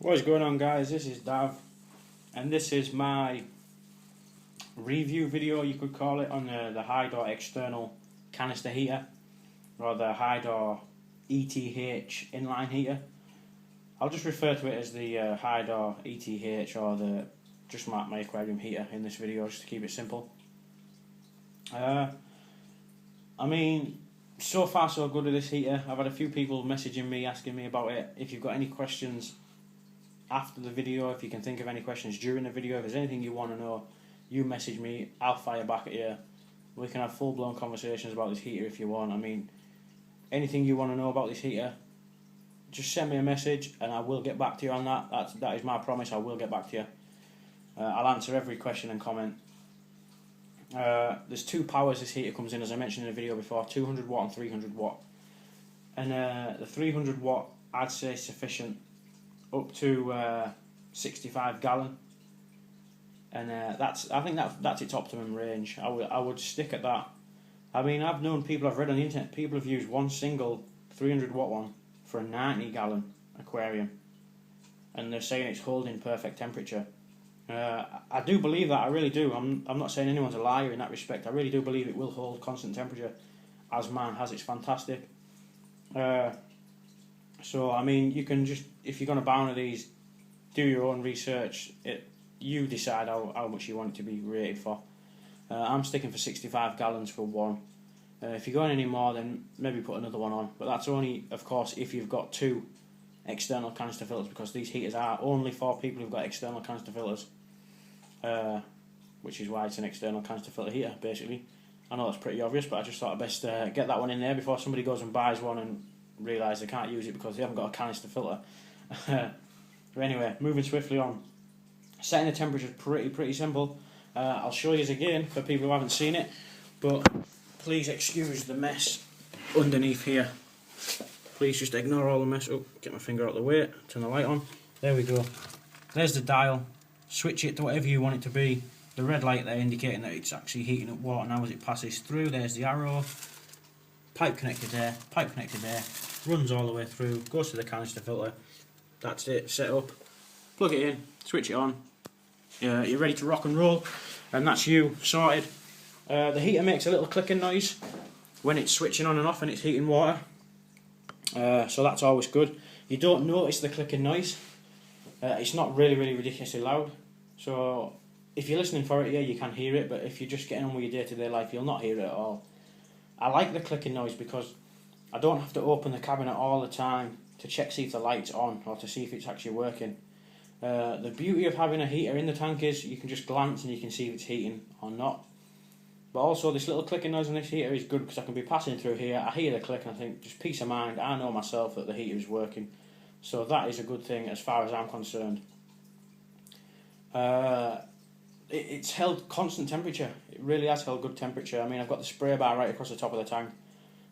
What is going on, guys? This is D.A.V, and this is my review video, you could call it, on the Hydor external canister heater, or the Hydor ETH inline heater. I'll just refer to it as the Hydor ETH, or just my aquarium heater in this video, just to keep it simple. I mean, so far so good with this heater. I've had a few people messaging me, asking me about it. If you've got any questions after the video, if you can think of any questions during the video, if there's anything you want to know, you message me, I'll fire back at you. We can have full-blown conversations about this heater if you want. I mean, anything you want to know about this heater, just send me a message and I will get back to you on that. That is my promise, I will get back to you. I'll answer every question and comment. There's two powers this heater comes in, as I mentioned in the video before, 200 watt and 300 watt. And the 300 watt I'd say is sufficient up to 65 gallon, and I think that's its optimum range. I would stick at that. I mean, I've known people, I've read on the internet, people have used one single 300 watt one for a 90 gallon aquarium, and they're saying it's holding perfect temperature. I do believe that, I really do. I'm not saying anyone's a liar in that respect. I really do believe it will hold constant temperature, as mine has. It's fantastic. So, I mean, you can just, if you're going to buy one of these, do your own research. You decide how much you want it to be rated for. I'm sticking for 65 gallons for one. If you're going any more, then maybe put another one on. But that's only, of course, if you've got two external canister filters, because these heaters are only for people who've got external canister filters. Which is why it's an external canister filter heater, basically. I know that's pretty obvious, but I just thought I'd best get that one in there before somebody goes and buys one and realise they can't use it because they haven't got a canister filter. But anyway, moving swiftly on. Setting the temperature is pretty simple. I'll show you again for people who haven't seen it, but please excuse the mess underneath here. Please just ignore all the mess. Oh, get my finger out of the way, turn the light on. There we go. There's the dial. Switch it to whatever you want it to be. The red light there indicating that it's actually heating up water now as it passes through. There's the arrow. Pipe connected there, runs all the way through, goes to the canister filter. That's it, set up. Plug it in, switch it on. You're ready to rock and roll, and that's you sorted. The heater makes a little clicking noise when it's switching on and off and it's heating water. So that's always good. You don't notice the clicking noise. It's not really ridiculously loud. So if you're listening for it, yeah, you can hear it, but if you're just getting on with your day-to-day life, you'll not hear it at all. I like the clicking noise because I don't have to open the cabinet all the time to check see if the light's on or to see if it's actually working. The beauty of having a heater in the tank is you can just glance and you can see if it's heating or not. But also this little clicking noise on this heater is good because I can be passing through here, I hear the click and I think, just peace of mind, I know myself that the heater is working. So that is a good thing as far as I'm concerned. It's held constant temperature. It really has held good temperature. I mean, I've got the spray bar right across the top of the tank,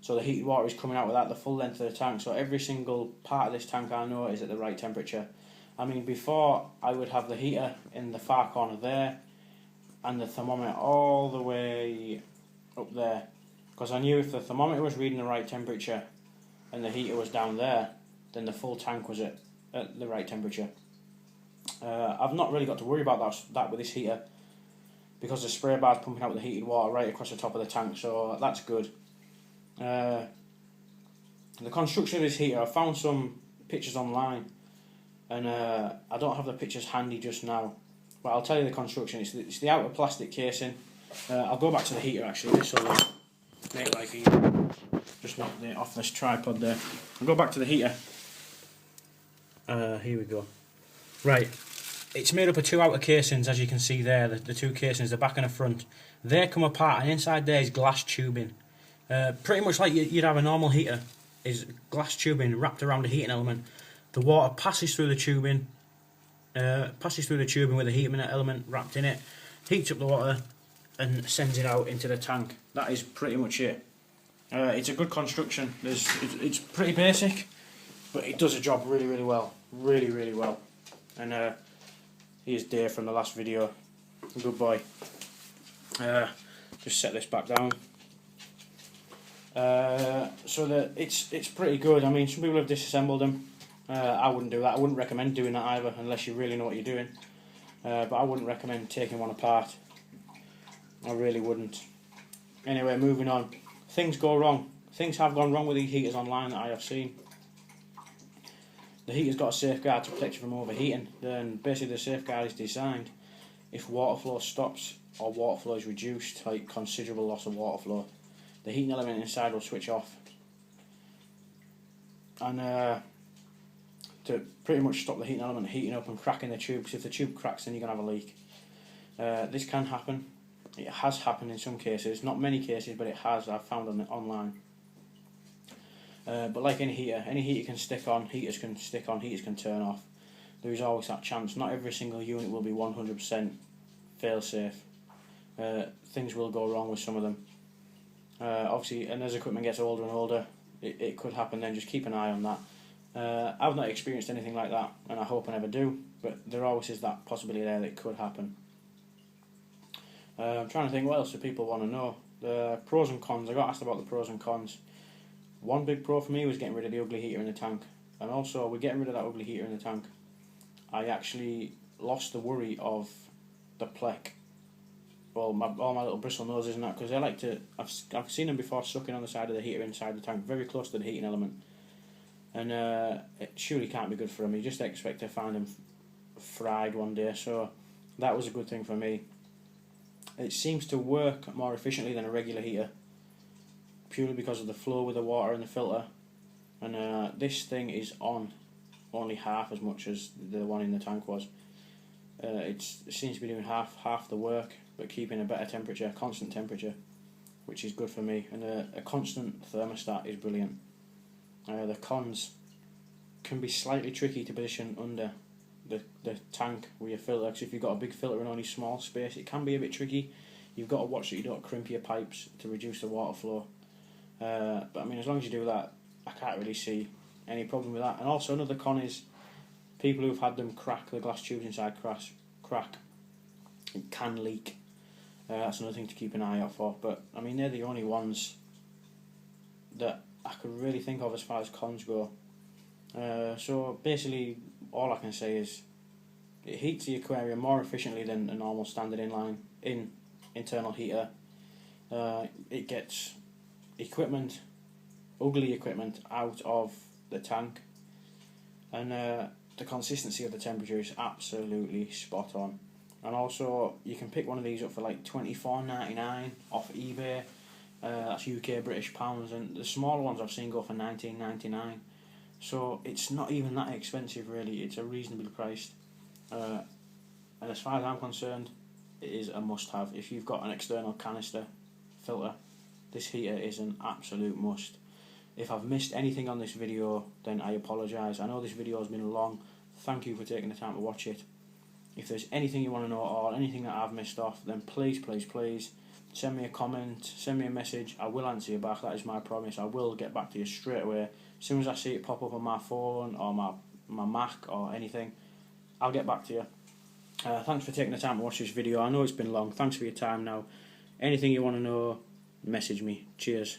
so the heated water is coming out without the full length of the tank, so every single part of this tank I know is at the right temperature. I mean, before I would have the heater in the far corner there and the thermometer all the way up there, because I knew if the thermometer was reading the right temperature and the heater was down there, then the full tank was at the right temperature. I've not really got to worry about that with this heater because the spray bar is pumping out the heated water right across the top of the tank, so that's good. The construction of this heater, I found some pictures online, and I don't have the pictures handy just now, but I'll tell you the construction. It's the outer plastic casing. I'll go back to the heater actually, this will make life easier. Just knock it off this tripod there. I'll go back to the heater. Here we go. Right, it's made up of two outer casings, as you can see there, the two casings, the back and the front. They come apart, and inside there is glass tubing. Pretty much like you'd have a normal heater, is glass tubing wrapped around a heating element. The water passes through the tubing, with a heating element wrapped in it, heats up the water, and sends it out into the tank. That is pretty much it. It's a good construction. It's pretty basic, but it does a job really well. Really well. And here's Dave from the last video. Good boy. Just set this back down. So that it's pretty good. I mean, some people have disassembled them. I wouldn't do that. I wouldn't recommend doing that either, unless you really know what you're doing. But I wouldn't recommend taking one apart. I really wouldn't. Anyway, moving on. Things go wrong. Things have gone wrong with these heaters online that I have seen. The heater's got a safeguard to protect you from overheating. Then basically the safeguard is designed if water flow stops or water flow is reduced, like considerable loss of water flow, the heating element inside will switch off. And to pretty much stop the heating element heating up and cracking the tube, because if the tube cracks then you're going to have a leak. This can happen. It has happened in some cases, not many cases, but it has. I've found on online. But like any heater can stick on, heaters can stick on, heaters can turn off. There is always that chance. Not every single unit will be 100% fail-safe. Things will go wrong with some of them. Obviously, and as equipment gets older and older, it could happen then. Just keep an eye on that. I've not experienced anything like that, and I hope I never do, but there always is that possibility there that it could happen. I'm trying to think what else do people want to know. The pros and cons. I got asked about the pros and cons. One big pro for me was getting rid of the ugly heater in the tank, and also with getting rid of that ugly heater in the tank, I actually lost the worry of the plec. Well, all my little bristle noses and that, because I like to. I've seen them before sucking on the side of the heater inside the tank, very close to the heating element, and it surely can't be good for them. You just expect to find them fried one day, so that was a good thing for me. It seems to work more efficiently than a regular heater, purely because of the flow with the water and the filter. And this thing is on only half as much as the one in the tank was. It seems to be doing half the work, but keeping a better temperature, constant temperature, which is good for me. And a constant thermostat is brilliant. The cons can be slightly tricky to position under the tank with your filter, because if you've got a big filter in only small space, it can be a bit tricky. You've got to watch that you don't crimp your pipes to reduce the water flow. But I mean, as long as you do that, I can't really see any problem with that. And also another con is people who've had them crack, the glass tubes inside crack, it can leak. That's another thing to keep an eye out for. But I mean, they're the only ones that I could really think of as far as cons go. So basically, all I can say is it heats the aquarium more efficiently than a normal standard internal heater. It gets ugly equipment out of the tank, and the consistency of the temperature is absolutely spot on. And also, you can pick one of these up for like $24.99 off eBay. That's UK British pounds, and the smaller ones I've seen go for $19.99. So it's not even that expensive, really. It's a reasonably priced. And as far as I'm concerned, it is a must-have. If you've got an external canister filter, this heater is an absolute must. If I've missed anything on this video, then I apologise. I know this video has been long. Thank you for taking the time to watch it. If there's anything you want to know or anything that I've missed off, then please send me a comment, send me a message. I will answer you back. That is my promise. I will get back to you straight away. As soon as I see it pop up on my phone or my Mac or anything, I'll get back to you. Thanks for taking the time to watch this video. I know it's been long. Thanks for your time now. Anything you want to know, message me. Cheers.